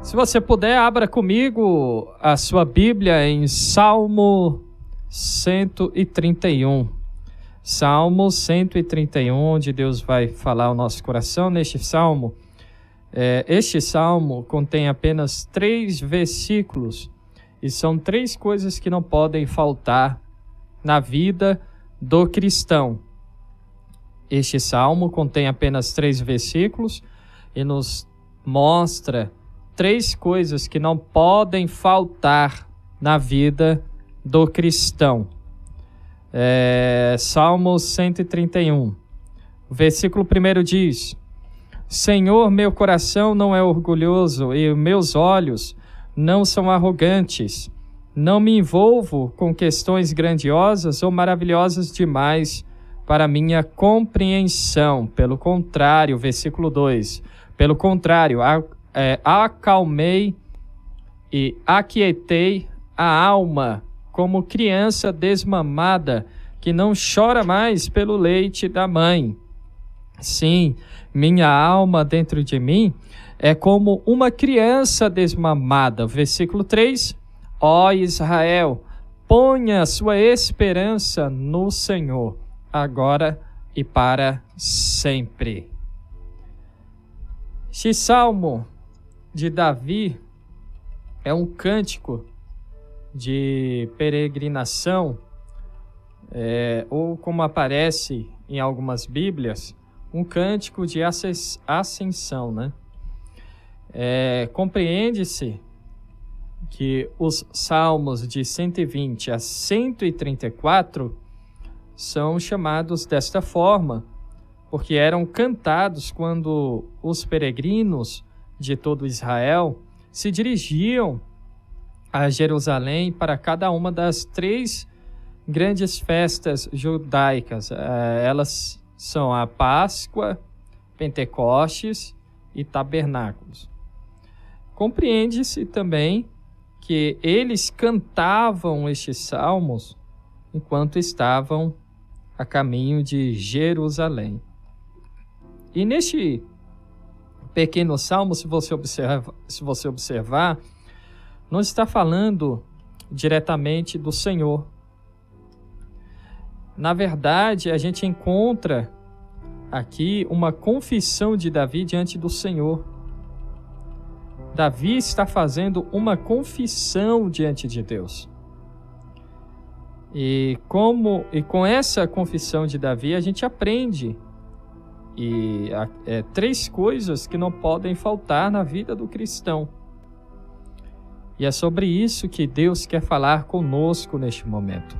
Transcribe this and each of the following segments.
Se você puder, abra comigo a sua Bíblia em Salmo 131. Salmo 131, onde Deus vai falar ao nosso coração neste salmo. Este salmo contém apenas 3 versículos e são 3 coisas que não podem faltar na vida do cristão. Este salmo contém apenas 3 versículos e nos mostra 3 coisas que não podem faltar na vida do cristão. Salmo 131, versículo 1 diz: Senhor, meu coração não é orgulhoso e meus olhos não são arrogantes. Não me envolvo com questões grandiosas ou maravilhosas demais para minha compreensão. Pelo contrário, versículo 2, pelo contrário, acalmei e aquietei a alma como criança desmamada que não chora mais pelo leite da mãe. Sim, minha alma dentro de mim é como uma criança desmamada. Versículo 3, ó Israel, ponha sua esperança no Senhor, agora e para sempre. Este salmo de Davi é um cântico de peregrinação, ou como aparece em algumas Bíblias, um cântico de ascensão, né? Compreende-se que os salmos de 120 a 134 são chamados desta forma, porque eram cantados quando os peregrinos de todo Israel se dirigiam a Jerusalém para cada uma das 3 grandes festas judaicas. Elas são a Páscoa, Pentecostes e Tabernáculos. Compreende-se também que eles cantavam estes salmos enquanto estavam a caminho de Jerusalém. E neste pequeno salmo, se você observar, não está falando diretamente do Senhor. Na verdade, a gente encontra aqui uma confissão de Davi diante do Senhor. Davi está fazendo uma confissão diante de Deus. E com essa confissão de Davi, a gente aprende 3 coisas que não podem faltar na vida do cristão. E é sobre isso que Deus quer falar conosco neste momento.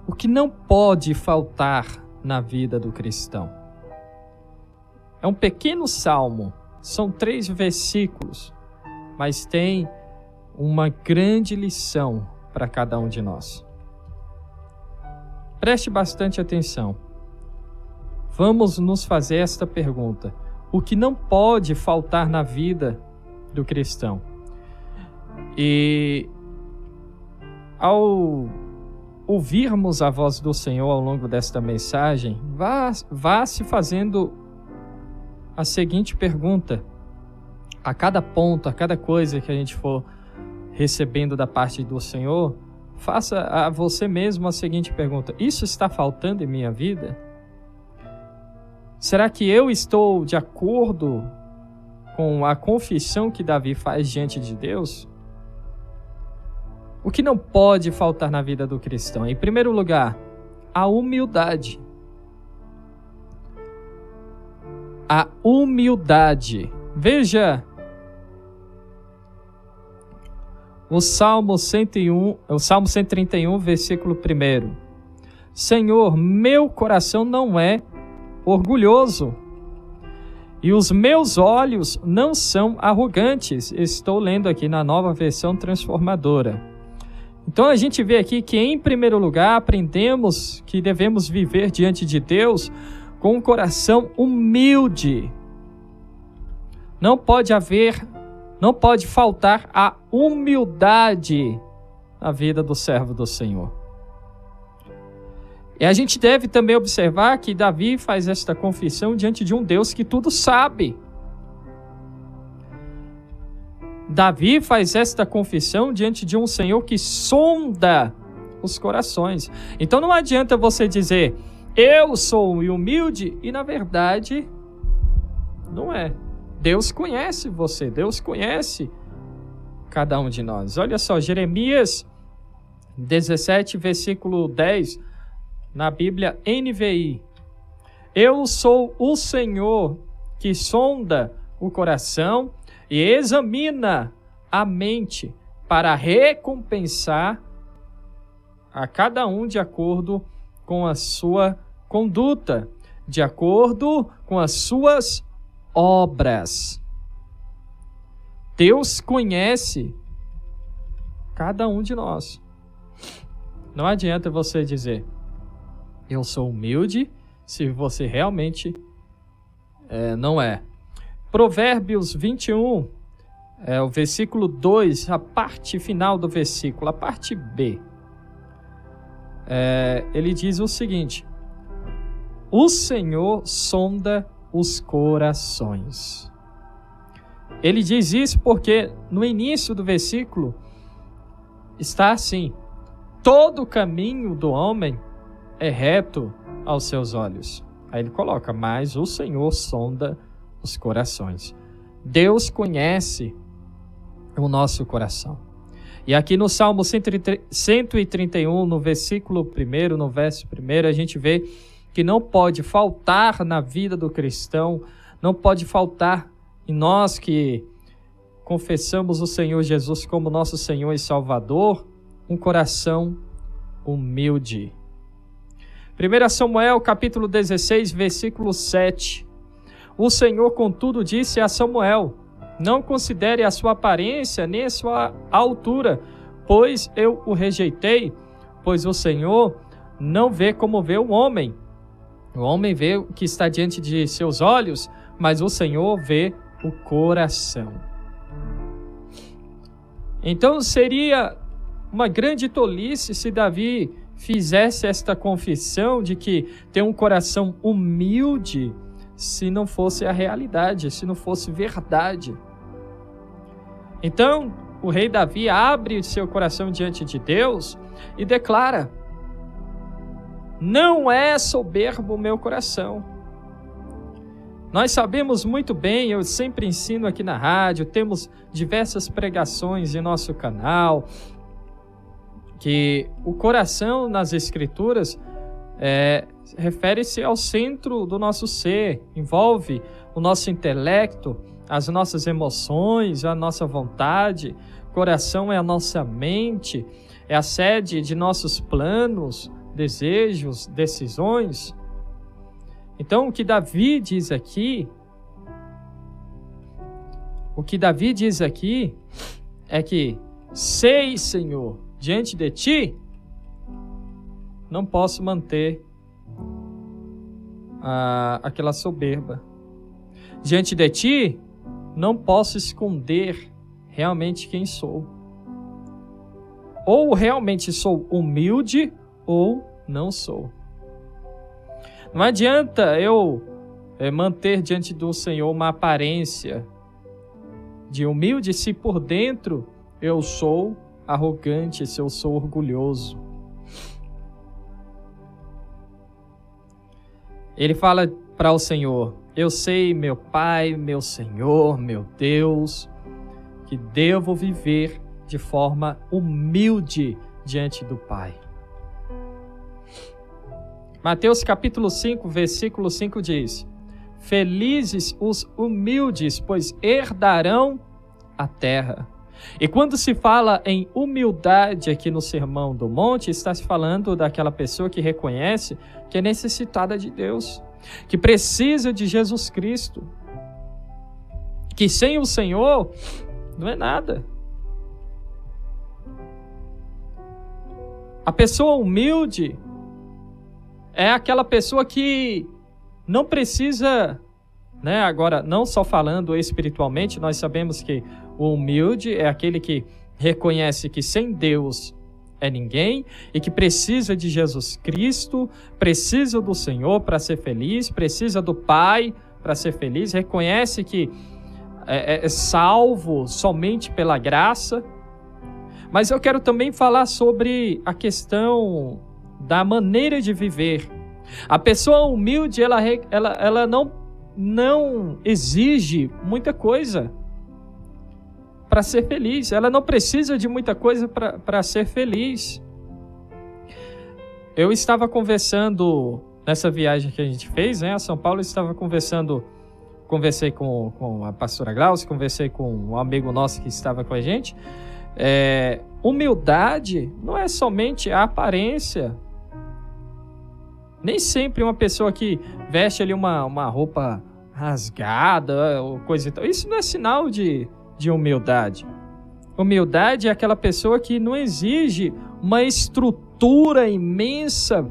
O que não pode faltar na vida do cristão? É um pequeno salmo, são 3 versículos, mas tem uma grande lição para cada um de nós. Preste bastante atenção. Vamos nos fazer esta pergunta: o que não pode faltar na vida do cristão? E ao ouvirmos a voz do Senhor ao longo desta mensagem, vá se fazendo a seguinte pergunta: a cada ponto, a cada coisa que a gente for recebendo da parte do Senhor, faça a você mesmo a seguinte pergunta: isso está faltando em minha vida? Será que eu estou de acordo com a confissão que Davi faz diante de Deus? O que não pode faltar na vida do cristão? Em primeiro lugar, a humildade. A humildade. Veja o Salmo 131, versículo 1. Senhor, meu coração não é orgulhoso e os meus olhos não são arrogantes. Estou lendo aqui na Nova Versão Transformadora. Então a gente vê aqui que, em primeiro lugar, aprendemos que devemos viver diante de Deus com um coração humilde. Não pode faltar a humildade na vida do servo do Senhor. E a gente deve também observar que Davi faz esta confissão diante de um Deus que tudo sabe. Davi faz esta confissão diante de um Senhor que sonda os corações. Então não adianta você dizer, eu sou humilde, e na verdade não é. Deus conhece você, Deus conhece cada um de nós. Olha só, Jeremias 17, versículo 10, na Bíblia NVI. Eu sou o Senhor que sonda o coração e examina a mente para recompensar a cada um de acordo com a sua conduta, de acordo com as suas obras. Deus conhece cada um de nós. Não adianta você dizer, eu sou humilde, se você realmente não é. Provérbios 21, o versículo 2, a parte final do versículo, a parte B. Ele diz o seguinte: o Senhor sonda os corações. Ele diz isso porque no início do versículo está assim: todo o caminho do homem é reto aos seus olhos. Aí ele coloca, mas o Senhor sonda os corações. Deus conhece o nosso coração. E aqui no Salmo 131, no versículo 1, no verso 1, a gente vê que não pode faltar na vida do cristão, não pode faltar em nós que confessamos o Senhor Jesus como nosso Senhor e Salvador, um coração humilde. 1 Samuel capítulo 16, versículo 7. O Senhor, contudo, disse a Samuel, não considere a sua aparência nem a sua altura, pois eu o rejeitei, pois o Senhor não vê como vê o homem. O homem vê o que está diante de seus olhos, mas o Senhor vê o coração. Então seria uma grande tolice se Davi fizesse esta confissão de que tem um coração humilde, se não fosse a realidade, se não fosse verdade. Então, o rei Davi abre seu coração diante de Deus e declara: não é soberbo o meu coração. Nós sabemos muito bem, eu sempre ensino aqui na rádio, temos diversas pregações em nosso canal, que o coração nas Escrituras refere-se ao centro do nosso ser, envolve o nosso intelecto, as nossas emoções, a nossa vontade. O coração é a nossa mente, é a sede de nossos planos, desejos, decisões. Então, o que Davi diz aqui é que, sei, Senhor, diante de ti, não posso manter aquela soberba. Diante de ti, não posso esconder realmente quem sou. Ou realmente sou humilde, ou não sou. Não adianta eu manter diante do Senhor uma aparência de humilde se por dentro eu sou arrogante, se eu sou orgulhoso. Ele fala para o Senhor: eu sei, meu Pai, meu Senhor, meu Deus, que devo viver de forma humilde diante do Pai. Mateus capítulo 5, versículo 5 diz: felizes os humildes, pois herdarão a terra. E quando se fala em humildade aqui no Sermão do Monte, está se falando daquela pessoa que reconhece que é necessitada de Deus, que precisa de Jesus Cristo, que sem o Senhor não é nada. A pessoa humilde é aquela pessoa que não precisa, agora, não só falando espiritualmente, nós sabemos que o humilde é aquele que reconhece que sem Deus é ninguém e que precisa de Jesus Cristo, precisa do Senhor para ser feliz, precisa do Pai para ser feliz, reconhece que é salvo somente pela graça. Mas eu quero também falar sobre a questão da maneira de viver. A pessoa humilde, ela não exige muita coisa para ser feliz. Ela não precisa de muita coisa para ser feliz. Eu estava conversando nessa viagem que a gente fez, né, a São Paulo, conversei com a pastora Glaucia, conversei com um amigo nosso que estava com a gente. Humildade não é somente a aparência. Nem sempre uma pessoa que veste ali uma roupa rasgada ou coisa e tal, isso não é sinal de humildade. Humildade é aquela pessoa que não exige uma estrutura imensa,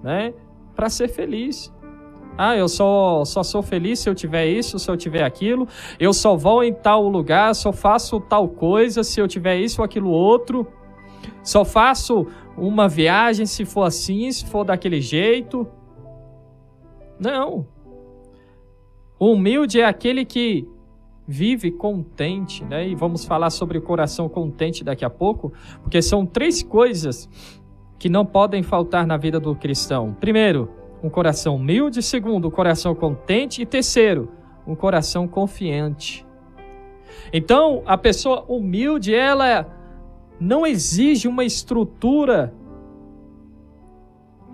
né, para ser feliz. Eu só sou feliz se eu tiver isso, se eu tiver aquilo. Eu só vou em tal lugar, só faço tal coisa se eu tiver isso ou aquilo outro. Só faço uma viagem se for assim, se for daquele jeito. Não. O humilde é aquele que vive contente, né? E vamos falar sobre o coração contente daqui a pouco, porque são 3 coisas que não podem faltar na vida do cristão. Primeiro, um coração humilde. Segundo, um coração contente. E terceiro, um coração confiante. Então, a pessoa humilde, ela não exige uma estrutura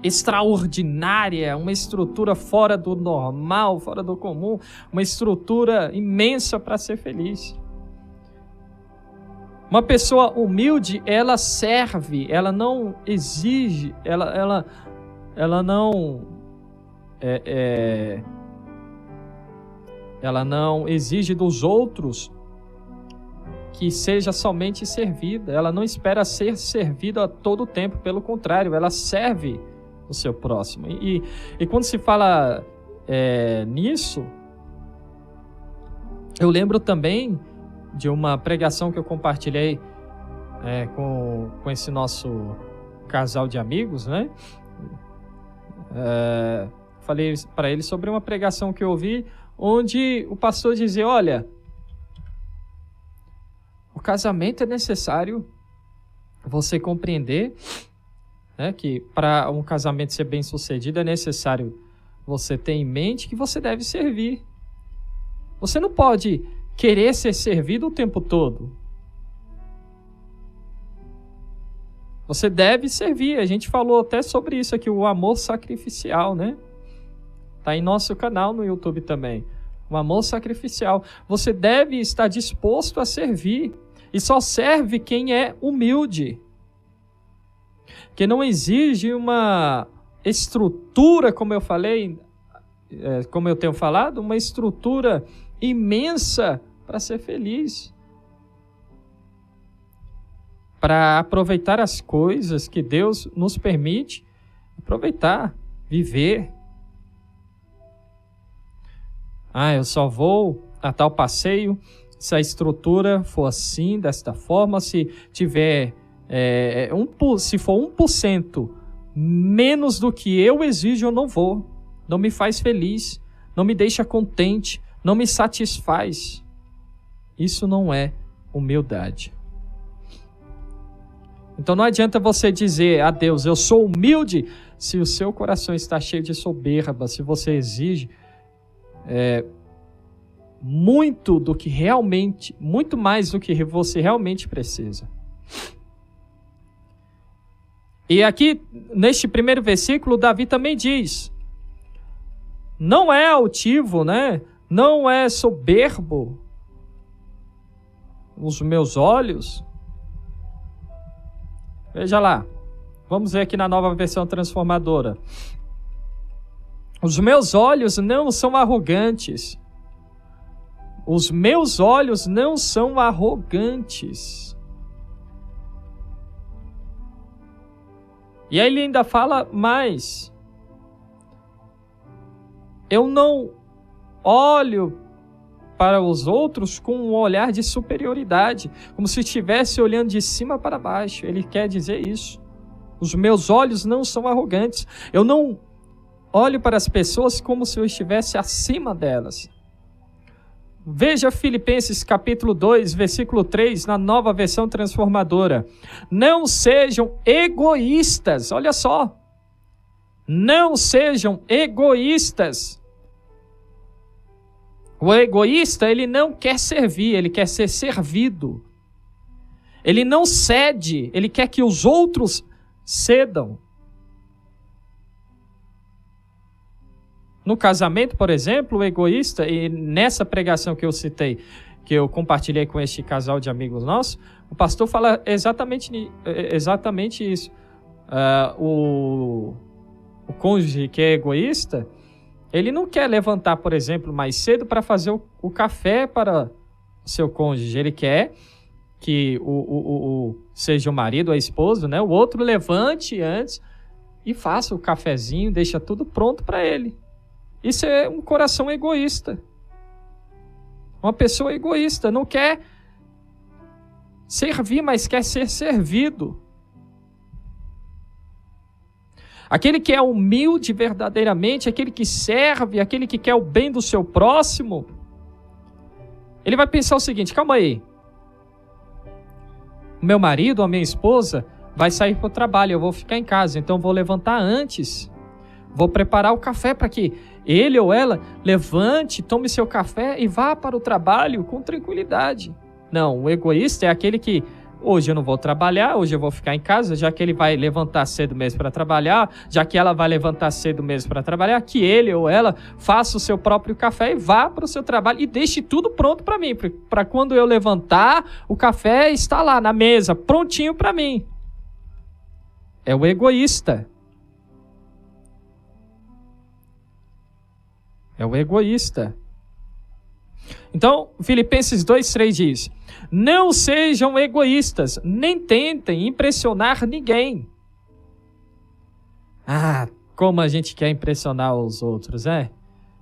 extraordinária, uma estrutura fora do normal, fora do comum, uma estrutura imensa para ser feliz. Uma pessoa humilde, ela serve, ela não exige, ela não exige dos outros que seja somente servida. Ela não espera ser servida a todo tempo, pelo contrário, ela serve o seu próximo. E quando se fala nisso, eu lembro também de uma pregação que eu compartilhei com esse nosso casal de amigos, né? Falei para eles sobre uma pregação que eu ouvi, onde o pastor dizia: olha, o casamento é necessário você compreender, né, que para um casamento ser bem sucedido é necessário você ter em mente que você deve servir. Você não pode querer ser servido o tempo todo. Você deve servir. A gente falou até sobre isso aqui, o amor sacrificial, né? Está em nosso canal no YouTube também. O amor sacrificial. Você deve estar disposto a servir. E só serve quem é humilde. Que não exige uma estrutura, como eu falei, como eu tenho falado, uma estrutura imensa para ser feliz. Para aproveitar as coisas que Deus nos permite aproveitar, viver. Eu só vou a tal passeio se a estrutura for assim, desta forma, se tiver se for 1% menos do que eu exijo, eu não vou. Não me faz feliz, não me deixa contente, não me satisfaz. Isso não é humildade. Então não adianta você dizer a Deus: eu sou humilde, se o seu coração está cheio de soberba, se você exige muito mais do que você realmente precisa. E aqui, neste primeiro versículo, Davi também diz: não é altivo, né? Não é soberbo os meus olhos. Veja lá, vamos ver aqui na Nova Versão Transformadora. Os meus olhos não são arrogantes. Os meus olhos não são arrogantes. E aí ele ainda fala mais. Eu não olho para os outros com um olhar de superioridade, como se estivesse olhando de cima para baixo. Ele quer dizer isso. Os meus olhos não são arrogantes. Eu não olho para as pessoas como se eu estivesse acima delas. Veja Filipenses capítulo 2, versículo 3, na Nova Versão Transformadora. Não sejam egoístas, olha só. Não sejam egoístas. O egoísta, ele não quer servir, ele quer ser servido. Ele não cede, ele quer que os outros cedam. No casamento, por exemplo, o egoísta, e nessa pregação que eu citei, que eu compartilhei com este casal de amigos nossos, o pastor fala exatamente isso. O cônjuge que é egoísta, ele não quer levantar, por exemplo, mais cedo para fazer o café para o seu cônjuge. Ele quer que seja o marido ou a esposa, né? O outro levante antes e faça o cafezinho, deixa tudo pronto para ele. Isso é um coração egoísta. Uma pessoa egoísta, não quer servir, mas quer ser servido. Aquele que é humilde verdadeiramente, aquele que serve, aquele que quer o bem do seu próximo, ele vai pensar o seguinte: calma aí, o meu marido ou a minha esposa vai sair para o trabalho, eu vou ficar em casa, então vou levantar antes, vou preparar o café para que ele ou ela levante, tome seu café e vá para o trabalho com tranquilidade. Não, o egoísta é aquele que hoje eu não vou trabalhar, hoje eu vou ficar em casa, já que ele vai levantar cedo mesmo para trabalhar, já que ela vai levantar cedo mesmo para trabalhar, que ele ou ela faça o seu próprio café e vá para o seu trabalho e deixe tudo pronto para mim, para quando eu levantar, o café está lá na mesa, prontinho para mim. É o egoísta. É o egoísta. Então, Filipenses 2,3 diz: não sejam egoístas, nem tentem impressionar ninguém. Ah, como a gente quer impressionar os outros, né?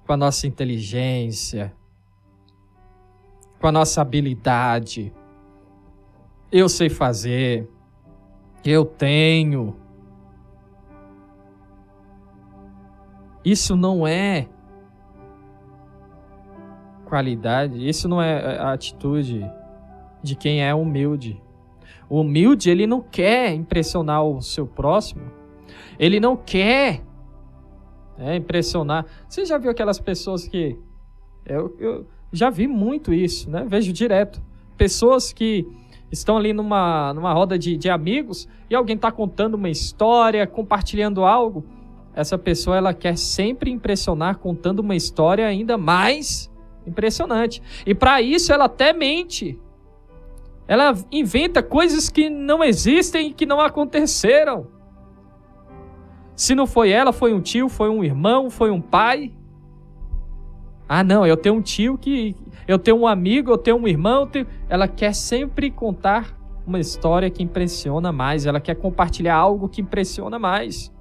Com a nossa inteligência, com a nossa habilidade. Eu sei fazer, eu tenho. Isso não é qualidade, isso não é a atitude de quem é humilde. O humilde, ele não quer impressionar o seu próximo, ele não quer impressionar. Você já viu aquelas pessoas que... Eu já vi muito isso, né? Vejo direto. Pessoas que estão ali numa roda de amigos e alguém está contando uma história, compartilhando algo. Essa pessoa, ela quer sempre impressionar contando uma história ainda mais impressionante. E para isso ela até mente. Ela inventa coisas que não existem e que não aconteceram. Se não foi ela, foi um tio, foi um irmão, foi um pai. Ah, não, eu tenho um tio que... Eu tenho um amigo, eu tenho um irmão. Ela quer sempre contar uma história que impressiona mais. Ela quer compartilhar algo que impressiona mais.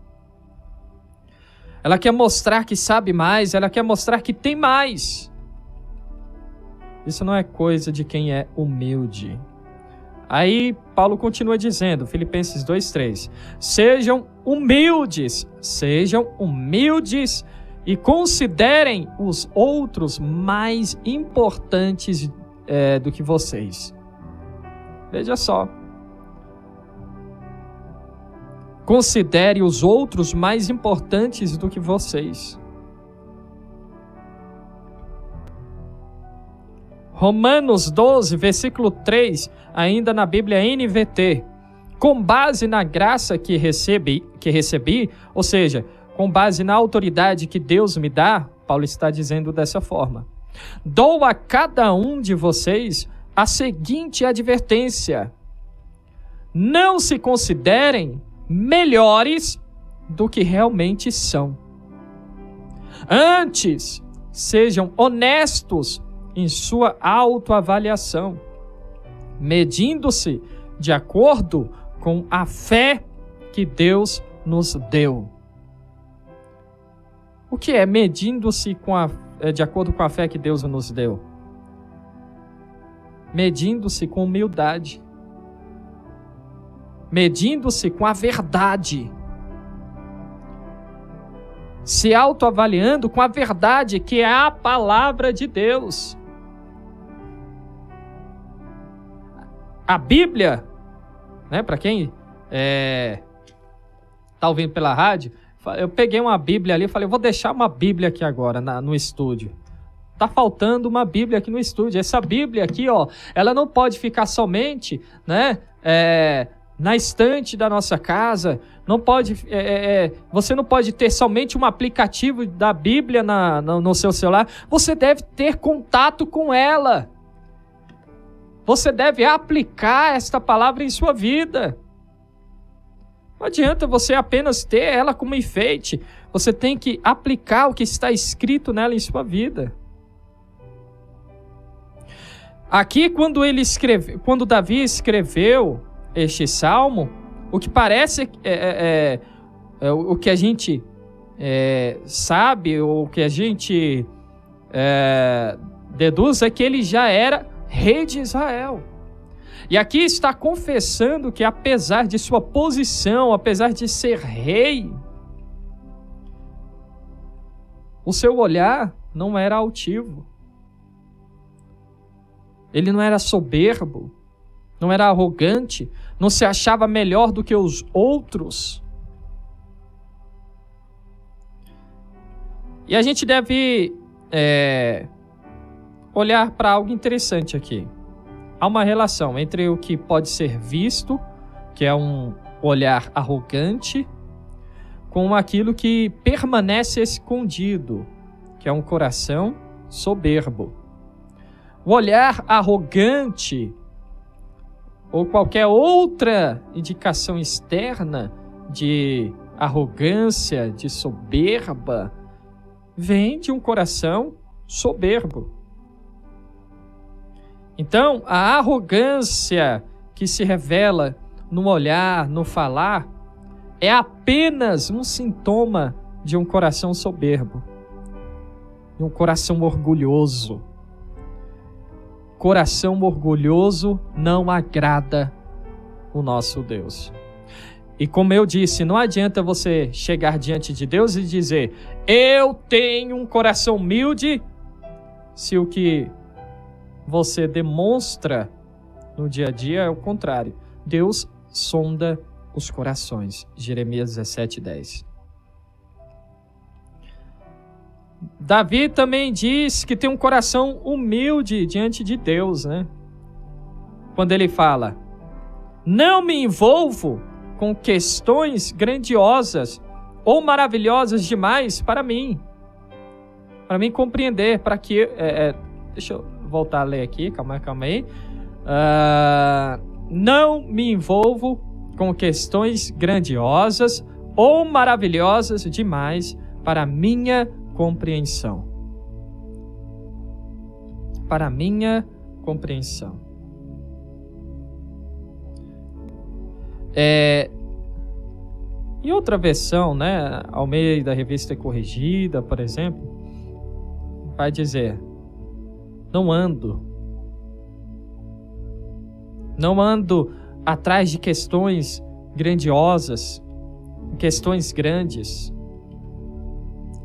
Ela quer mostrar que sabe mais. Ela quer mostrar que tem mais. Isso não é coisa de quem é humilde. Aí Paulo continua dizendo, Filipenses 2,3: sejam humildes e considerem os outros mais importantes do que vocês. Veja só. Considere os outros mais importantes do que vocês. Romanos 12, versículo 3, ainda na Bíblia NVT. Com base na graça que recebi, ou seja, com base na autoridade que Deus me dá, Paulo está dizendo dessa forma: dou a cada um de vocês a seguinte advertência: não se considerem melhores do que realmente são. Antes, sejam honestos em sua autoavaliação, medindo-se de acordo com a fé que Deus nos deu. O que é medindo-se de acordo com a fé que Deus nos deu? Medindo-se com humildade. Medindo-se com a verdade. Se autoavaliando com a verdade, que é a palavra de Deus. A Bíblia, né, para quem está ouvindo pela rádio, eu peguei uma Bíblia ali e falei, eu vou deixar uma Bíblia aqui agora no estúdio. Tá faltando uma Bíblia aqui no estúdio. Essa Bíblia aqui, ó, ela não pode ficar somente, né, na estante da nossa casa. Não pode, você não pode ter somente um aplicativo da Bíblia no seu celular. Você deve ter contato com ela. Você deve aplicar esta palavra em sua vida. Não adianta você apenas ter ela como enfeite. Você tem que aplicar o que está escrito nela em sua vida. Aqui, quando Davi escreveu este salmo, o que parece o que a gente sabe, ou o que a gente deduz é que ele já era rei de Israel. E aqui está confessando que, apesar de sua posição, apesar de ser rei, o seu olhar não era altivo. Ele não era soberbo, não era arrogante, não se achava melhor do que os outros. E a gente deve olhar para algo interessante aqui. Há uma relação entre o que pode ser visto, que é um olhar arrogante, com aquilo que permanece escondido, que é um coração soberbo. O olhar arrogante, ou qualquer outra indicação externa de arrogância, de soberba, vem de um coração soberbo. Então, a arrogância que se revela no olhar, no falar, é apenas um sintoma de um coração soberbo, de um coração orgulhoso. Coração orgulhoso não agrada o nosso Deus. E como eu disse, não adianta você chegar diante de Deus e dizer, eu tenho um coração humilde, se o que você demonstra no dia a dia é o contrário. Deus sonda os corações. Jeremias 17:10. Davi também diz que tem um coração humilde diante de Deus, né? Quando ele fala, não me envolvo com questões grandiosas ou maravilhosas demais para mim compreender, para que... deixa eu voltar a ler aqui, calma aí. Não me envolvo com questões grandiosas ou maravilhosas demais para minha compreensão. Para minha compreensão. Em outra versão, né, Almeida Revista Corrigida, por exemplo, vai dizer, não ando atrás de questões grandiosas, questões grandes.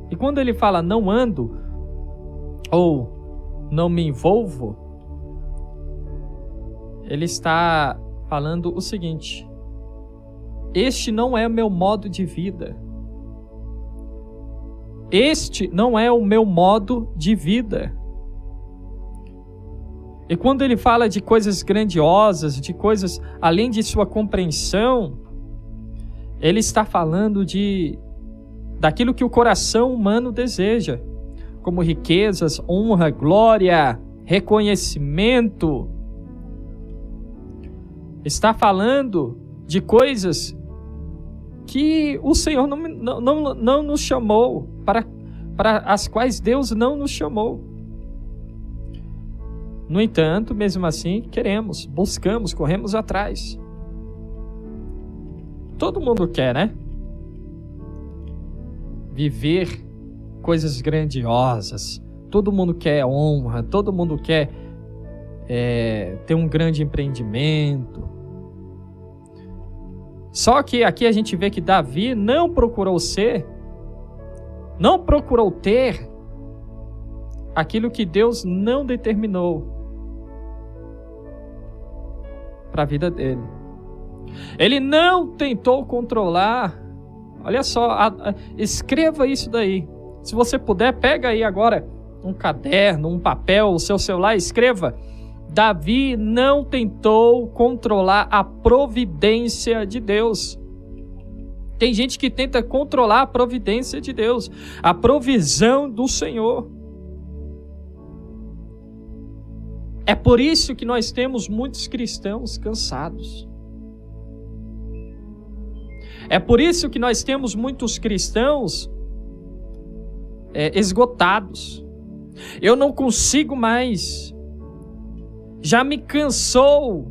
E quando ele fala não ando, ou não me envolvo, ele está falando o seguinte, este não é o meu modo de vida. Este não é o meu modo de vida. E quando ele fala de coisas grandiosas, de coisas além de sua compreensão, ele está falando daquilo que o coração humano deseja, como riquezas, honra, glória, reconhecimento. Está falando de coisas que o Senhor não nos chamou, para as quais Deus não nos chamou. No entanto, mesmo assim, queremos, buscamos, corremos atrás. Todo mundo quer, né? Viver coisas grandiosas. Todo mundo quer honra, todo mundo quer ter um grande empreendimento. Só que aqui a gente vê que Davi não procurou ter aquilo que Deus não determinou. para a vida dele. Ele não tentou controlar. Olha só, escreva isso daí. Se você puder, pega aí agora um caderno, um papel, o seu celular, escreva. Davi não tentou controlar a providência de Deus. Tem gente que tenta controlar a providência de Deus, a provisão do Senhor. É por isso que nós temos muitos cristãos cansados. É por isso que nós temos muitos cristãos esgotados. Eu não consigo mais. Já me cansou.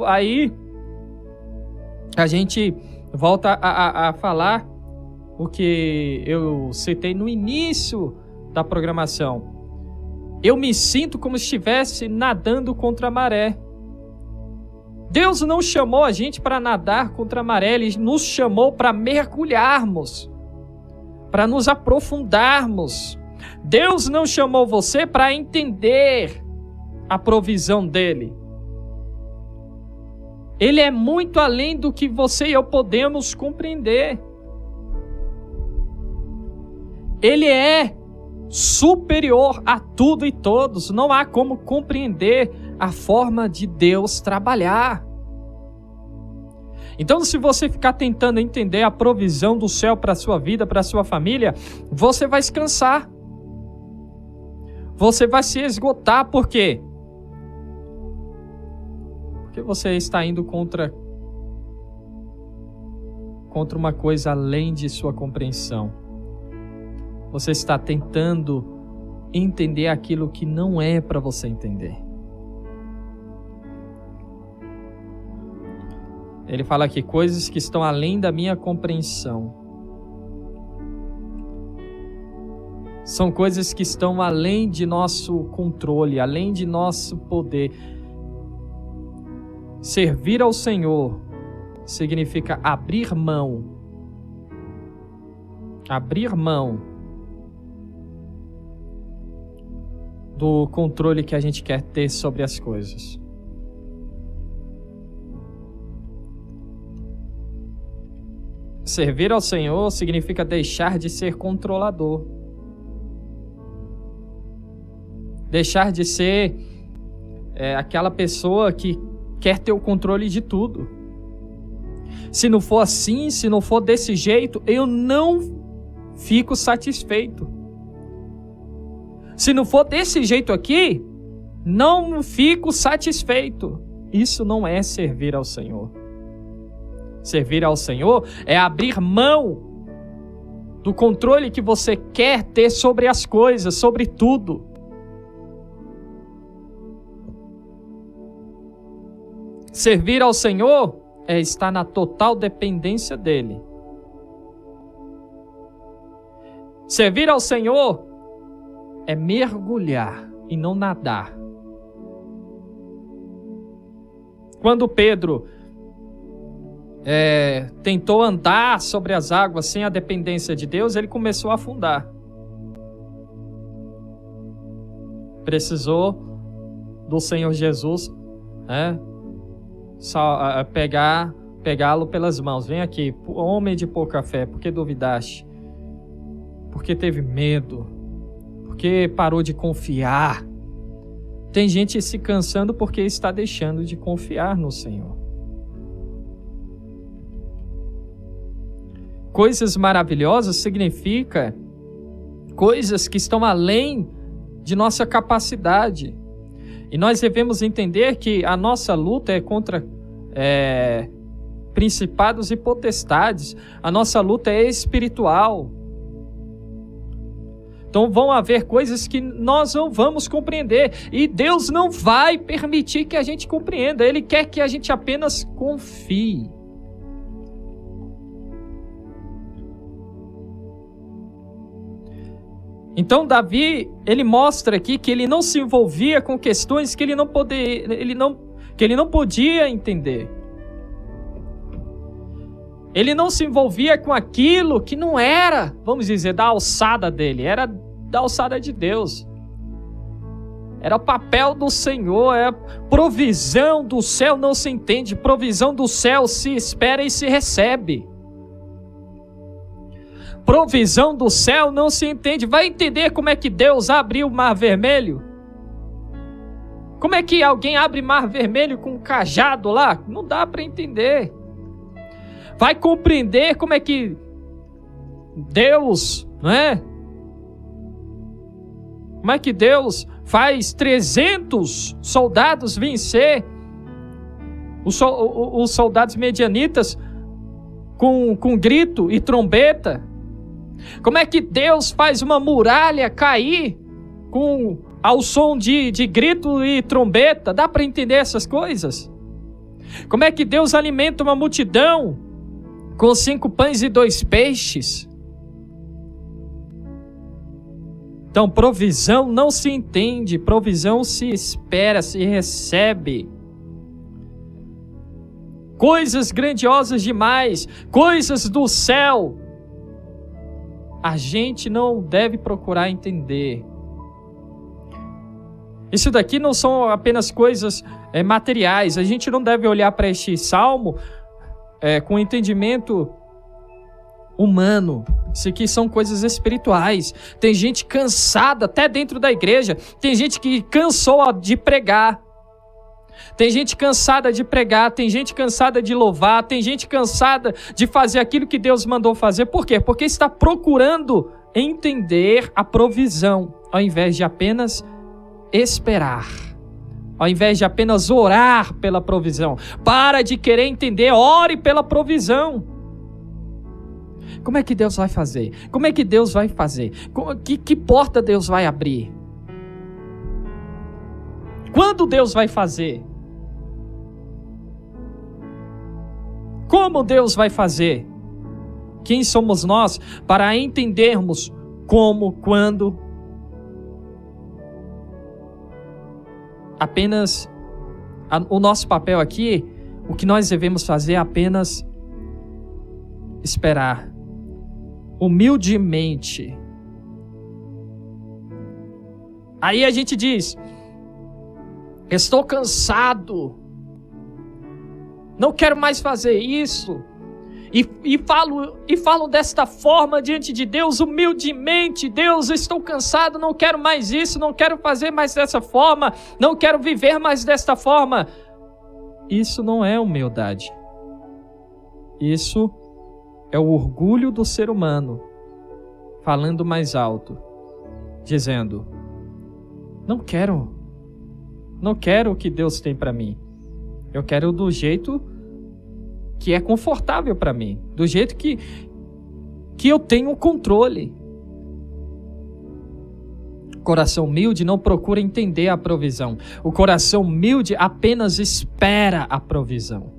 Aí a gente volta a falar o que eu citei no início da programação. Eu me sinto como se estivesse nadando contra a maré. Deus não chamou a gente para nadar contra a maré, Ele nos chamou para mergulharmos, para nos aprofundarmos. Deus não chamou você para entender a provisão dEle. Ele é muito além do que você e eu podemos compreender. Ele é superior a tudo e todos. Não há como compreender a forma de Deus trabalhar. Então, se você ficar tentando entender a provisão do céu para a sua vida, para a sua família, você vai se cansar. Você vai se esgotar. Por quê? Porque você está indo contra uma coisa além de sua compreensão. Você está tentando entender aquilo que não é para você entender. Ele fala aqui, coisas que estão além da minha compreensão. São coisas que estão além de nosso controle, além de nosso poder. Servir ao Senhor significa abrir mão. Abrir mão do controle que a gente quer ter sobre as coisas. Servir ao Senhor significa deixar de ser controlador. Deixar de ser aquela pessoa que quer ter o controle de tudo. Se não for assim, se não for desse jeito, eu não fico satisfeito. Se não for desse jeito aqui, não fico satisfeito. Isso não é servir ao Senhor. Servir ao Senhor é abrir mão do controle que você quer ter sobre as coisas, sobre tudo. Servir ao Senhor é estar na total dependência dEle. Servir ao Senhor é mergulhar e não nadar. Quando Pedro tentou andar sobre as águas sem a dependência de Deus, ele começou a afundar. Precisou do Senhor Jesus pegá-lo pelas mãos. Vem aqui, homem de pouca fé, por que duvidaste? Porque teve medo? Porque parou de confiar? Tem gente se cansando porque está deixando de confiar no Senhor. Coisas maravilhosas significa coisas que estão além de nossa capacidade. E nós devemos entender que a nossa luta é contra principados e potestades. A nossa luta é espiritual. Então vão haver coisas que nós não vamos compreender. E Deus não vai permitir que a gente compreenda. Ele quer que a gente apenas confie. Então Davi, ele mostra aqui que ele não se envolvia com questões que ele não podia entender. Ele não se envolvia com aquilo que não era, vamos dizer, da alçada dele, era da alçada de Deus. Era o papel do Senhor, é a provisão do céu não se entende, provisão do céu se espera e se recebe. Provisão do céu não se entende. Vai entender como é que Deus abriu o Mar Vermelho? Como é que alguém abre Mar Vermelho com um cajado lá? Não dá para entender. Vai compreender como é que Deus, não é? Como é que Deus faz 300 soldados vencer os soldados medianitas com grito e trombeta? Como é que Deus faz uma muralha cair ao som de grito e trombeta? Dá para entender essas coisas? Como é que Deus alimenta uma multidão com 5 pães e 2 peixes? Então, provisão não se entende, provisão se espera, se recebe. Coisas grandiosas demais, coisas do céu, a gente não deve procurar entender. Isso daqui não são apenas coisas materiais. A gente não deve olhar para este salmo com entendimento humano. Isso aqui são coisas espirituais. Tem gente cansada, até dentro da igreja. Tem gente que cansou de pregar. Tem gente cansada de pregar, tem gente cansada de louvar, tem gente cansada de fazer aquilo que Deus mandou fazer. Por quê? Porque está procurando entender a provisão, ao invés de apenas esperar, ao invés de apenas orar pela provisão. Para de querer entender, ore pela provisão. Como é que Deus vai fazer? Como é que Deus vai fazer? Que porta Deus vai abrir? Quando Deus vai fazer? Como Deus vai fazer? Quem somos nós para entendermos como, quando? Apenas o nosso papel aqui, o que nós devemos fazer é apenas esperar humildemente. Aí a gente diz: estou cansado, não quero mais fazer isso, e falo desta forma diante de Deus, humildemente. Deus, eu estou cansado, não quero mais isso, não quero fazer mais dessa forma, não quero viver mais desta forma. Isso não é humildade. Isso é o orgulho do ser humano falando mais alto, dizendo: não quero o que Deus tem para mim. Eu quero do jeito que é confortável para mim, do jeito que eu tenho o controle. O coração humilde não procura entender a provisão. O coração humilde apenas espera a provisão.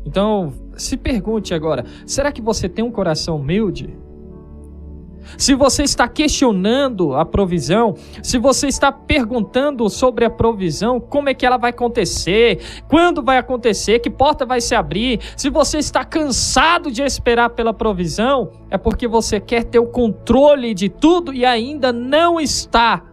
Então, se pergunte agora: será que você tem um coração humilde? Se você está questionando a provisão, se você está perguntando sobre a provisão, como é que ela vai acontecer, quando vai acontecer, que porta vai se abrir, se você está cansado de esperar pela provisão, é porque você quer ter o controle de tudo e ainda não está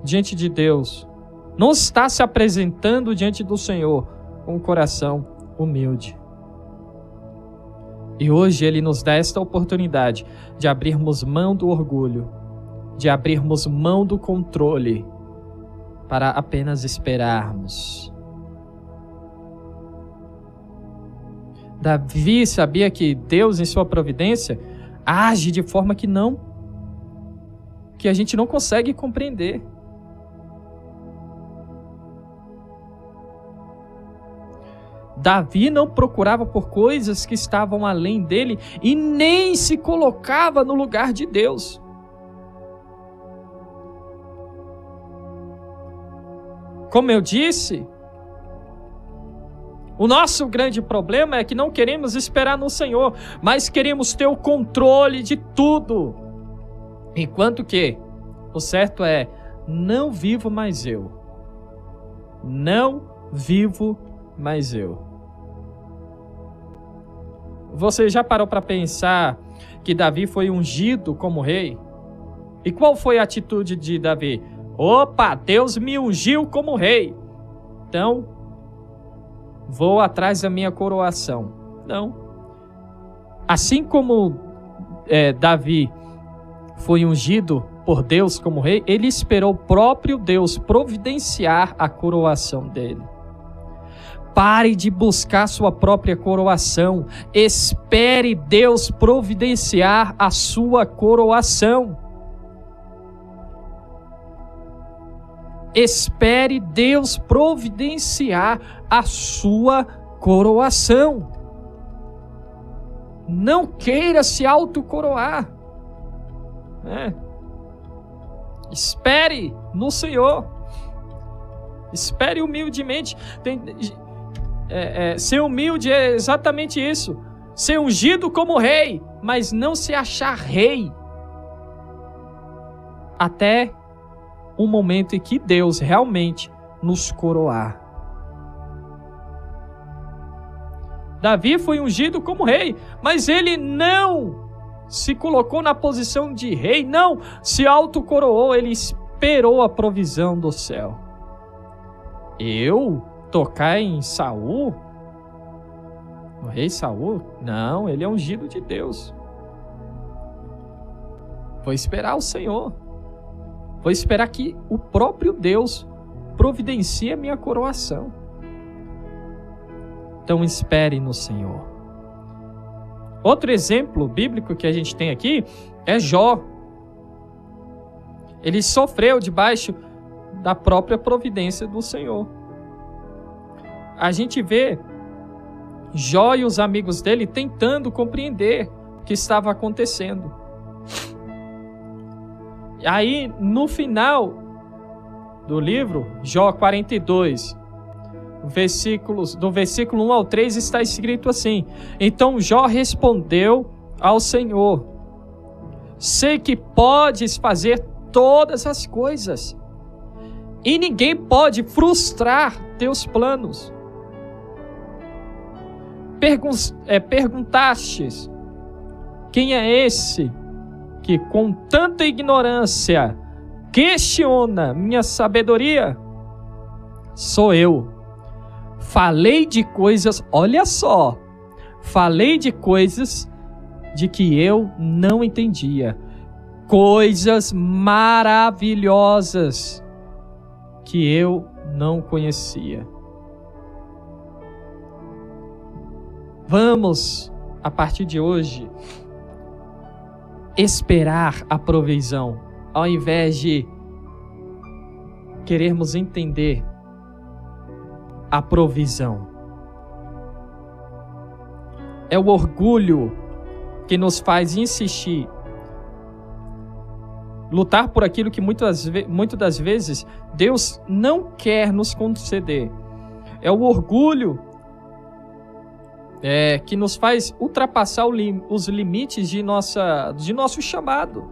diante de Deus, não está se apresentando diante do Senhor com um coração humilde. E hoje Ele nos dá esta oportunidade de abrirmos mão do orgulho, de abrirmos mão do controle, para apenas esperarmos. Davi sabia que Deus, em sua providência, age de forma que a gente não consegue compreender. Davi não procurava por coisas que estavam além dele e nem se colocava no lugar de Deus. Como eu disse, o nosso grande problema é que não queremos esperar no Senhor, mas queremos ter o controle de tudo. Enquanto que o certo é: não vivo mais eu. Não vivo mais eu. Você já parou para pensar que Davi foi ungido como rei? E qual foi a atitude de Davi? Opa, Deus me ungiu como rei. Então, vou atrás da minha coroação. Não. Assim como Davi foi ungido por Deus como rei, ele esperou o próprio Deus providenciar a coroação dele. Pare de buscar sua própria coroação. Espere Deus providenciar a sua coroação. Espere Deus providenciar a sua coroação. Não queira se autocoroar. Espere no Senhor. Espere humildemente. Ser humilde é exatamente isso. Ser ungido como rei, mas não se achar rei. Até o momento em que Deus realmente nos coroar. Davi foi ungido como rei, mas ele não se colocou na posição de rei, não se autocoroou, ele esperou a provisão do céu. Eu tocar em Saul? O rei Saul? Não, ele é ungido de Deus. Vou esperar o Senhor. Vou esperar que o próprio Deus providencie a minha coroação. Então espere no Senhor. Outro exemplo bíblico que a gente tem aqui é Jó. Ele sofreu debaixo da própria providência do Senhor. A gente vê Jó e os amigos dele tentando compreender o que estava acontecendo. Aí, no final do livro, Jó 42, do versículo 1 ao 3, está escrito assim: Então Jó respondeu ao Senhor: Sei que podes fazer todas as coisas, e ninguém pode frustrar teus planos. Perguntastes: Quem é esse que com tanta ignorância questiona minha sabedoria? Sou eu. Falei de coisas, olha só, falei de coisas de que eu não entendia, coisas maravilhosas que eu não conhecia. Vamos, a partir de hoje, esperar a provisão, ao invés de querermos entender a provisão. É o orgulho que nos faz insistir, lutar por aquilo que muitas das vezes Deus não quer nos conceder. É o orgulho que nos faz ultrapassar os limites de nosso chamado.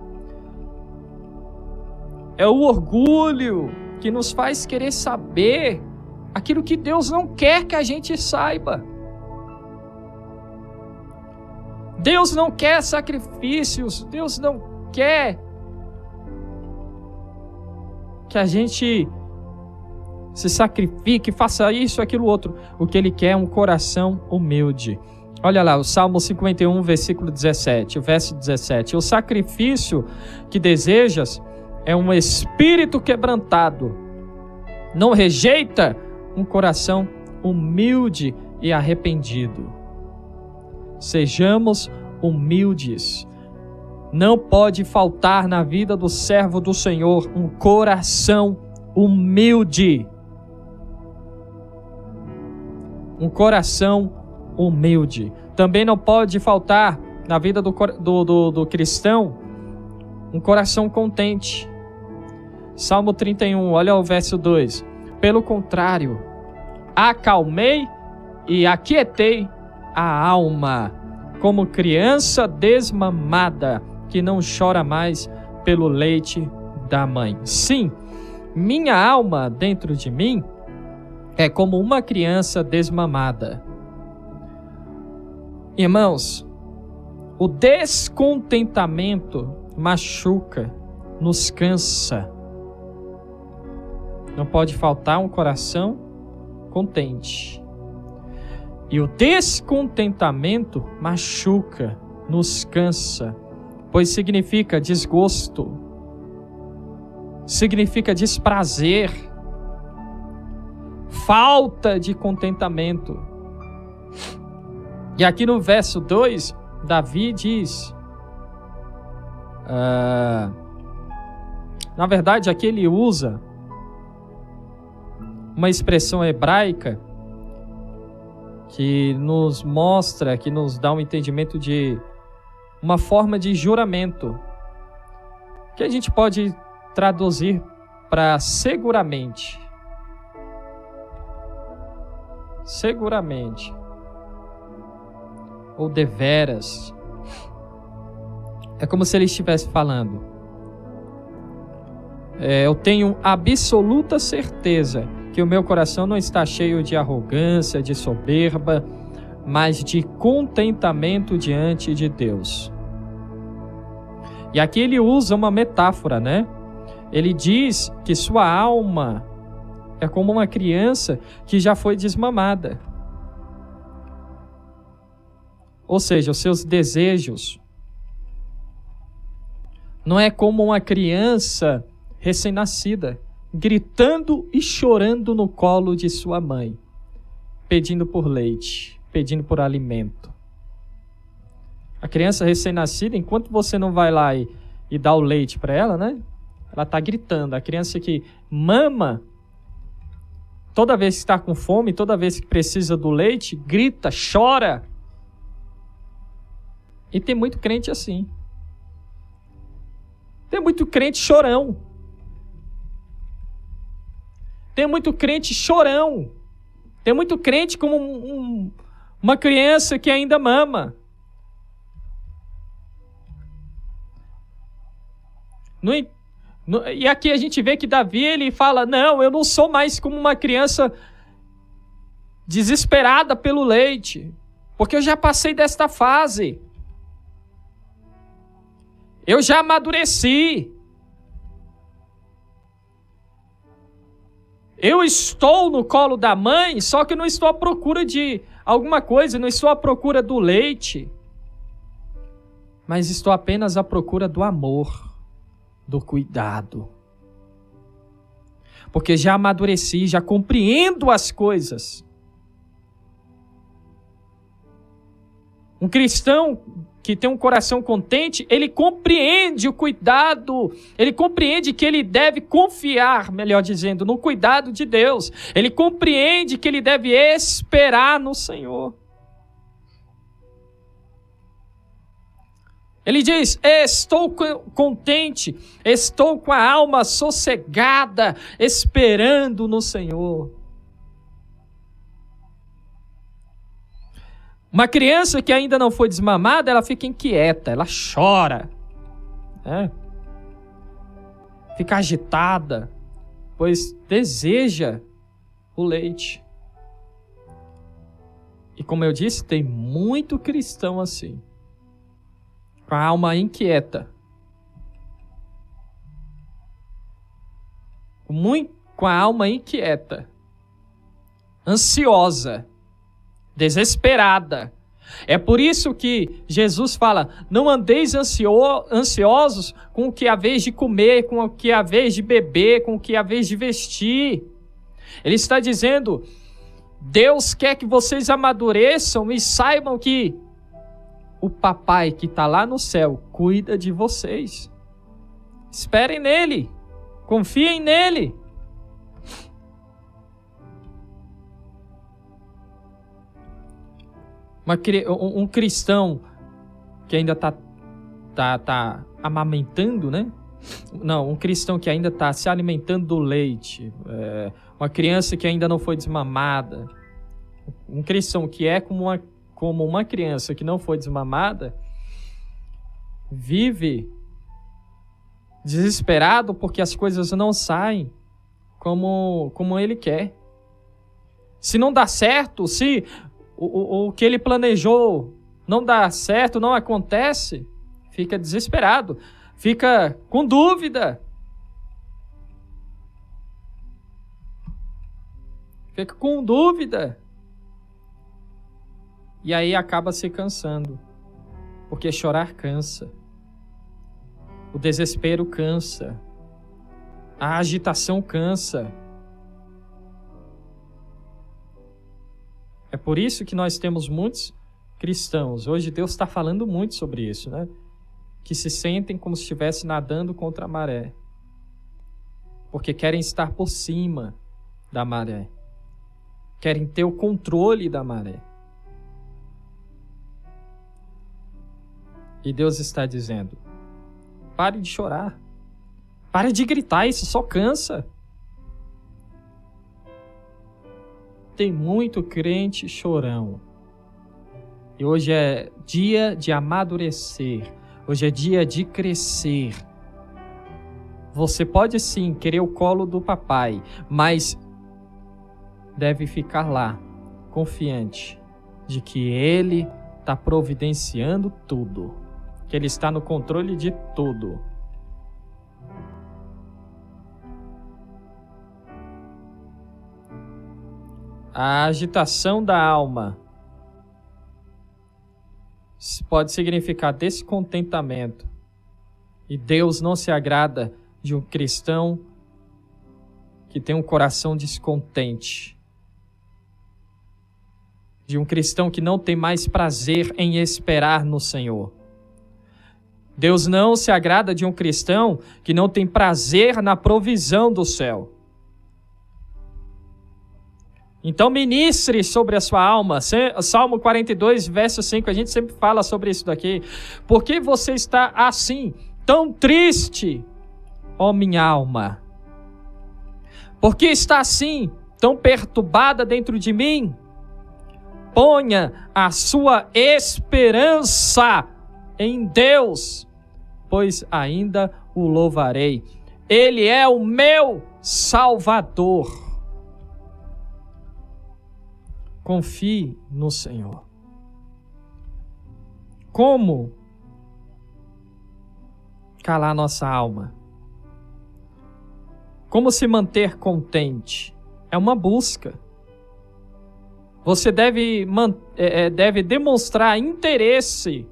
É o orgulho que nos faz querer saber aquilo que Deus não quer que a gente saiba. Deus não quer sacrifícios, Deus não quer que a gente se sacrifique, faça isso, aquilo, outro. O que Ele quer é um coração humilde. Olha lá, o Salmo 51, versículo 17, o verso 17. O sacrifício que desejas é um espírito quebrantado. Não rejeita um coração humilde e arrependido. Sejamos humildes. Não pode faltar na vida do servo do Senhor um coração humilde. Um coração humilde. Também não pode faltar na vida do cristão um coração contente. Salmo 31, olha o verso 2. Pelo contrário, acalmei e aquietei a alma, como criança desmamada, que não chora mais pelo leite da mãe. Sim, minha alma dentro de mim é como uma criança desmamada. Irmãos, o descontentamento machuca nos cansa. Não pode faltar um coração contente. E o descontentamento machuca, nos cansa, pois significa desgosto, significa desprazer, falta de contentamento. E aqui no verso 2, Davi diz, na verdade aqui ele usa uma expressão hebraica que nos mostra, que nos dá um entendimento de uma forma de juramento, que a gente pode traduzir para seguramente. Seguramente. Ou deveras. É como se ele estivesse falando. Eu tenho absoluta certeza que o meu coração não está cheio de arrogância, de soberba, mas de contentamento diante de Deus. E aqui ele usa uma metáfora, né? Ele diz que sua alma é como uma criança que já foi desmamada. Ou seja, os seus desejos não é como uma criança recém-nascida, gritando e chorando no colo de sua mãe, pedindo por leite, pedindo por alimento. A criança recém-nascida, enquanto você não vai lá e dá o leite para ela, né? Ela está gritando. A criança que mama, toda vez que está com fome, toda vez que precisa do leite, grita, chora. E tem muito crente assim. Tem muito crente chorão. Tem muito crente chorão. Tem muito crente como uma criança que ainda mama. E aqui a gente vê que Davi, ele fala, não, eu não sou mais como uma criança desesperada pelo leite, porque eu já passei desta fase. Eu já amadureci. Eu estou no colo da mãe, só que não estou à procura de alguma coisa, não estou à procura do leite, mas estou apenas à procura do amor, do cuidado. Porque já amadureci, já compreendo as coisas. Um cristão que tem um coração contente, ele compreende o cuidado, ele compreende que ele deve confiar, melhor dizendo, no cuidado de Deus. Ele compreende que ele deve esperar no Senhor. Ele diz, estou contente, estou com a alma sossegada, esperando no Senhor. Uma criança que ainda não foi desmamada, ela fica inquieta, ela chora, né? Fica agitada, pois deseja o leite. E como eu disse, tem muito cristão assim, com a alma inquieta, com a alma inquieta, ansiosa, desesperada. É por isso que Jesus fala, não andeis ansiosos com o que haveis de comer, com o que haveis de beber, com o que haveis de vestir. Ele está dizendo, Deus quer que vocês amadureçam e saibam que o papai que está lá no céu cuida de vocês. Esperem nele, confiem nele. Um cristão que ainda está amamentando, né? Não, um cristão que ainda está se alimentando do leite, uma criança que ainda não foi desmamada, um cristão que é como uma criança que não foi desmamada, vive desesperado porque as coisas não saem como ele quer. Se não dá certo, se o que ele planejou não dá certo, não acontece, fica desesperado. fica com dúvida. Fica com dúvida. E aí acaba se cansando. Porque chorar cansa. O desespero cansa. A agitação cansa. É por isso que nós temos muitos cristãos. Hoje Deus está falando muito sobre isso, né? Que se sentem como se estivesse nadando contra a maré. Porque querem estar por cima da maré. Querem ter o controle da maré. E Deus está dizendo: pare de chorar. Pare de gritar, isso só cansa. Tem muito crente chorão. E hoje é dia de amadurecer. Hoje é dia de crescer. Você pode sim querer o colo do papai, mas deve ficar lá, confiante de que ele está providenciando tudo. Que ele está no controle de tudo. A agitação da alma pode significar descontentamento. E Deus não se agrada de um cristão que tem um coração descontente. De um cristão que não tem mais prazer em esperar no Senhor. Deus não se agrada de um cristão que não tem prazer na provisão do céu. Então ministre sobre a sua alma. Salmo 42, verso 5, a gente sempre fala sobre isso daqui. Por que você está assim, tão triste, ó minha alma? Por que está assim, tão perturbada dentro de mim? Ponha a sua esperança em Deus, pois ainda o louvarei. Ele é o meu Salvador. Confie no Senhor. Como calar nossa alma? Como se manter contente? É uma busca. Você deve demonstrar interesse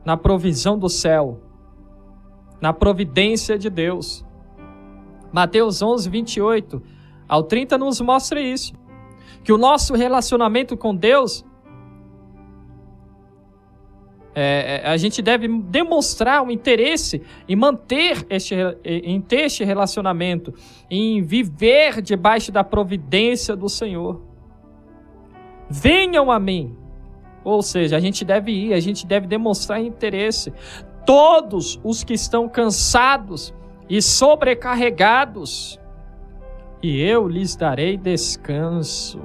na provisão do céu, na providência de Deus. Mateus 11, 28 ao 30 nos mostra isso. Que o nosso relacionamento com Deus, a gente deve demonstrar um interesse em ter este relacionamento, em viver debaixo da providência do Senhor. Venham a mim. Ou seja, a gente deve ir, a gente deve demonstrar interesse. Todos os que estão cansados e sobrecarregados, e eu lhes darei descanso.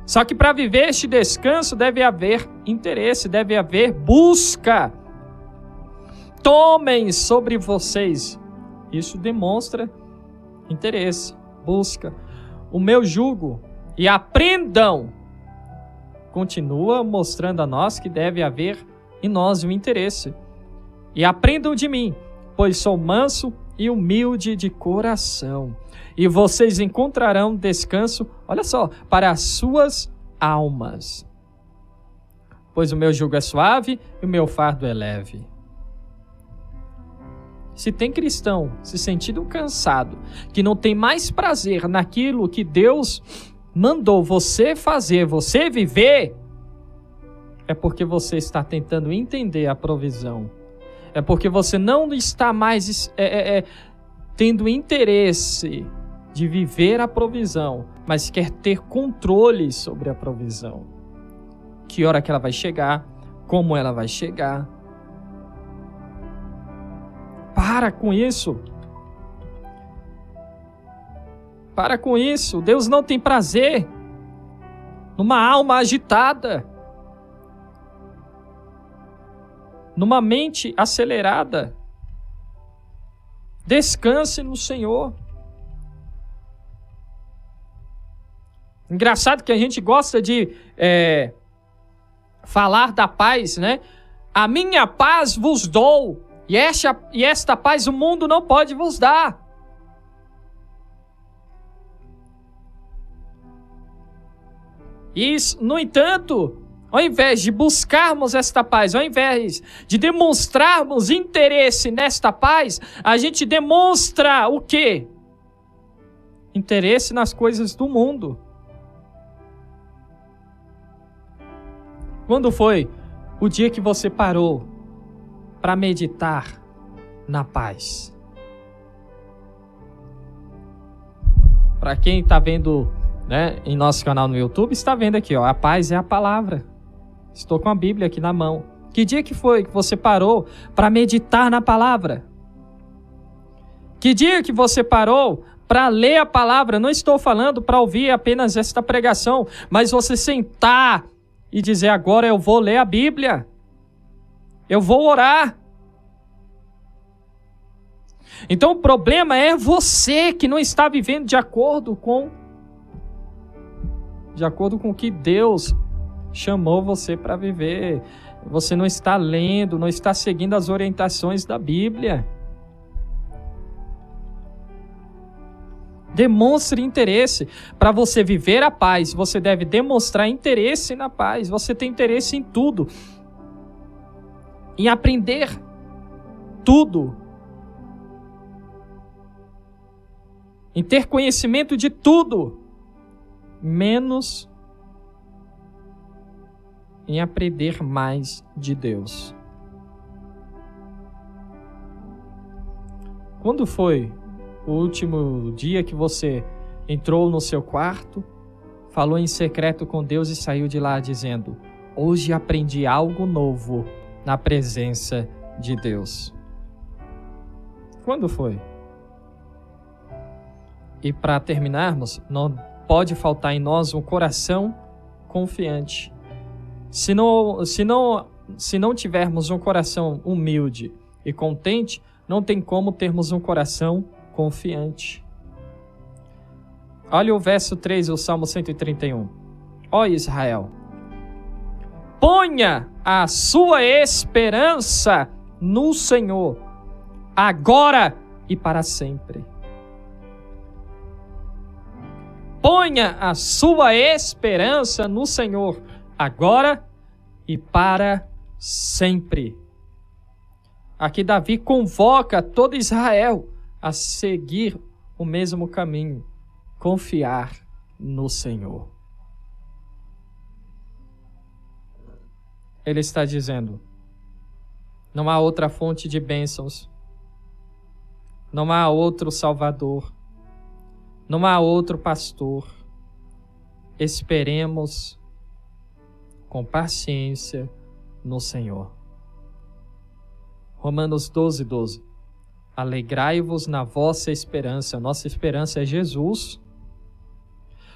Só que para viver este descanso deve haver interesse, deve haver busca. Tomem sobre vocês. Isso demonstra interesse, busca. O meu jugo e aprendam. Continua mostrando a nós que deve haver em nós um interesse. E aprendam de mim, pois sou manso e humilde de coração, e vocês encontrarão descanso, olha só, para as suas almas. Pois o meu jugo é suave e o meu fardo é leve. Se tem cristão se sentindo cansado, que não tem mais prazer naquilo que Deus mandou você fazer, você viver, é porque você está tentando entender a provisão. É porque você não está mais tendo interesse de viver a provisão, mas quer ter controle sobre a provisão. Que hora que ela vai chegar, como ela vai chegar. Para com isso. Para com isso. Deus não tem prazer numa alma agitada, numa mente acelerada. Descanse no Senhor. Engraçado que a gente gosta de falar da paz, né? A minha paz vos dou, e esta paz o mundo não pode vos dar. Isso, no entanto, ao invés de buscarmos esta paz, ao invés de demonstrarmos interesse nesta paz, a gente demonstra o quê? Interesse nas coisas do mundo. Quando foi o dia que você parou para meditar na paz? Para quem está vendo, né, em nosso canal no YouTube, está vendo aqui, ó, a paz é a palavra. Estou com a Bíblia aqui na mão. Que dia que foi que você parou para meditar na palavra? Que dia que você parou para ler a palavra? Não estou falando para ouvir apenas esta pregação, mas você sentar e dizer, agora eu vou ler a Bíblia. Eu vou orar. Então o problema é você que não está vivendo de acordo com o que Deus chamou você para viver. Você não está lendo, não está seguindo as orientações da Bíblia. Demonstre interesse. Para você viver a paz, você deve demonstrar interesse na paz. Você tem interesse em tudo. Em aprender tudo. Em ter conhecimento de tudo. Menos em aprender mais de Deus. Quando foi o último dia que você entrou no seu quarto, falou em secreto com Deus e saiu de lá dizendo, hoje aprendi algo novo na presença de Deus? Quando foi? E para terminarmos, não pode faltar em nós um coração confiante. Se não tivermos um coração humilde e contente, não tem como termos um coração confiante. Olha o verso 3 do Salmo 131. Ó Israel, ponha a sua esperança no Senhor, agora e para sempre. Ponha a sua esperança no Senhor, agora e para sempre. Aqui Davi convoca todo Israel a seguir o mesmo caminho, confiar no Senhor. Ele está dizendo, não há outra fonte de bênçãos, não há outro Salvador, não há outro pastor. Esperemos com paciência no Senhor. Romanos 12:12. Alegrai-vos na vossa esperança. Nossa esperança é Jesus.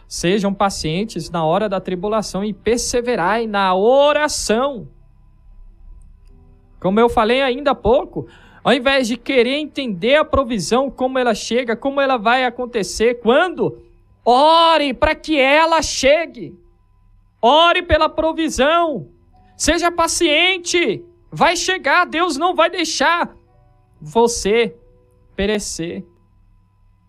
Sejam pacientes na hora da tribulação e perseverai na oração. Como eu falei ainda há pouco, ao invés de querer entender a provisão, como ela chega, como ela vai acontecer, quando? Ore para que ela chegue. Ore pela provisão. Seja paciente. Vai chegar. Deus não vai deixar você perecer.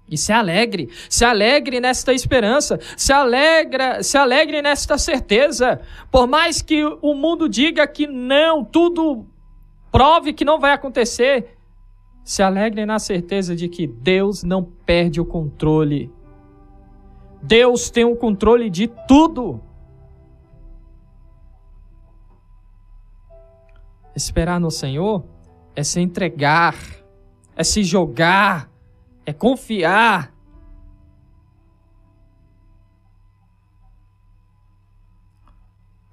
E se alegre. Se alegre nesta esperança. Se alegre nesta certeza. Por mais que o mundo diga que não, tudo prove que não vai acontecer, se alegre na certeza de que Deus não perde o controle. Deus tem o controle de tudo. Esperar no Senhor é se entregar, é se jogar, é confiar.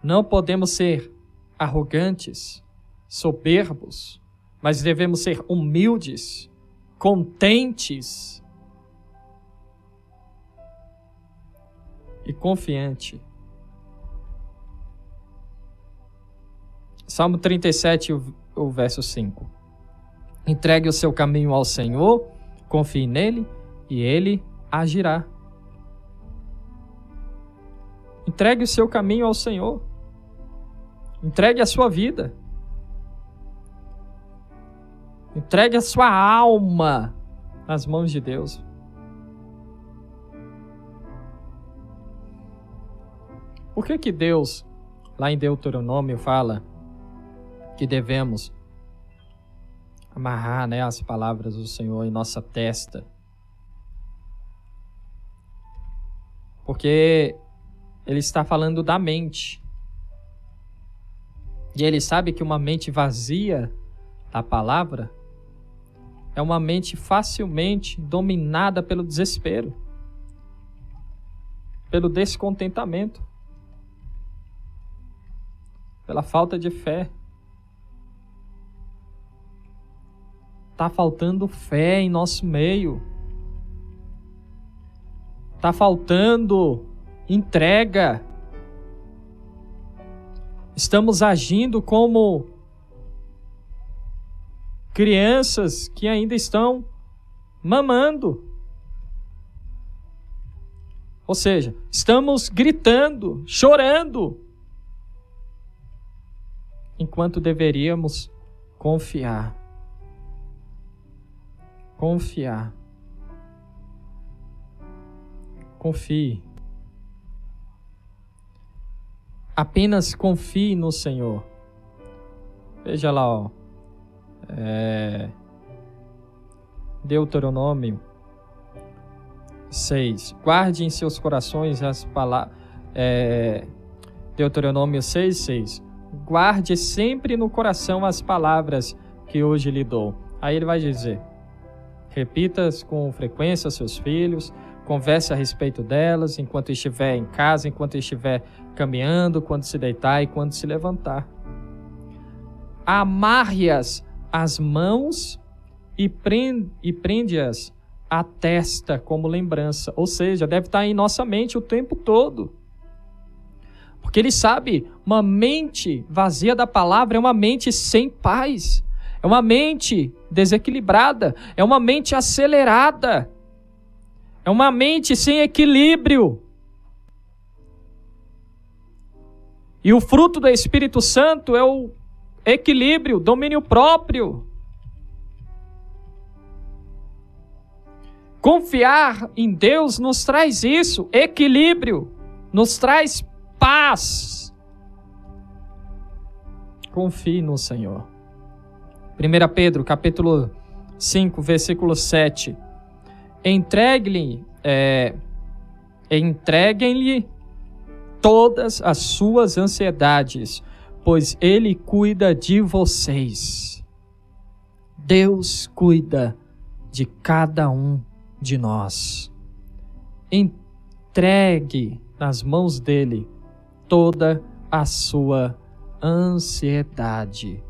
Não podemos ser arrogantes, soberbos, mas devemos ser humildes, contentes e confiante. Salmo 37, o verso 5. Entregue o seu caminho ao Senhor, confie nele e ele agirá. Entregue o seu caminho ao Senhor. Entregue a sua vida. Entregue a sua alma nas mãos de Deus. Por que Deus, lá em Deuteronômio, fala que devemos amarrar, né, as palavras do Senhor em nossa testa? Porque Ele está falando da mente. E Ele sabe que uma mente vazia da palavra é uma mente facilmente dominada pelo desespero, pelo descontentamento, pela falta de fé. Está faltando fé em nosso meio. Está faltando entrega. Estamos agindo como crianças que ainda estão mamando. Ou seja, estamos gritando, chorando, enquanto deveríamos confiar. Confiar. Confie. Apenas confie no Senhor. Veja lá, ó. Deuteronômio 6. Guarde em seus corações as palavras. Deuteronômio 6:6. Guarde sempre no coração as palavras que hoje lhe dou. Aí ele vai dizer: repita-as com frequência aos seus filhos, converse a respeito delas enquanto estiver em casa, enquanto estiver caminhando, quando se deitar e quando se levantar. Amarre-as às mãos e prende-as à testa como lembrança. Ou seja, deve estar em nossa mente o tempo todo. Porque ele sabe, uma mente vazia da palavra é uma mente sem paz. É uma mente desequilibrada. É uma mente acelerada. É uma mente sem equilíbrio. E o fruto do Espírito Santo é o equilíbrio, domínio próprio. Confiar em Deus nos traz isso, equilíbrio, nos traz paz. Confie no Senhor. 1 Pedro, capítulo 5, versículo 7. Entreguem-lhe todas as suas ansiedades, pois Ele cuida de vocês. Deus cuida de cada um de nós. Entregue nas mãos dele toda a sua ansiedade.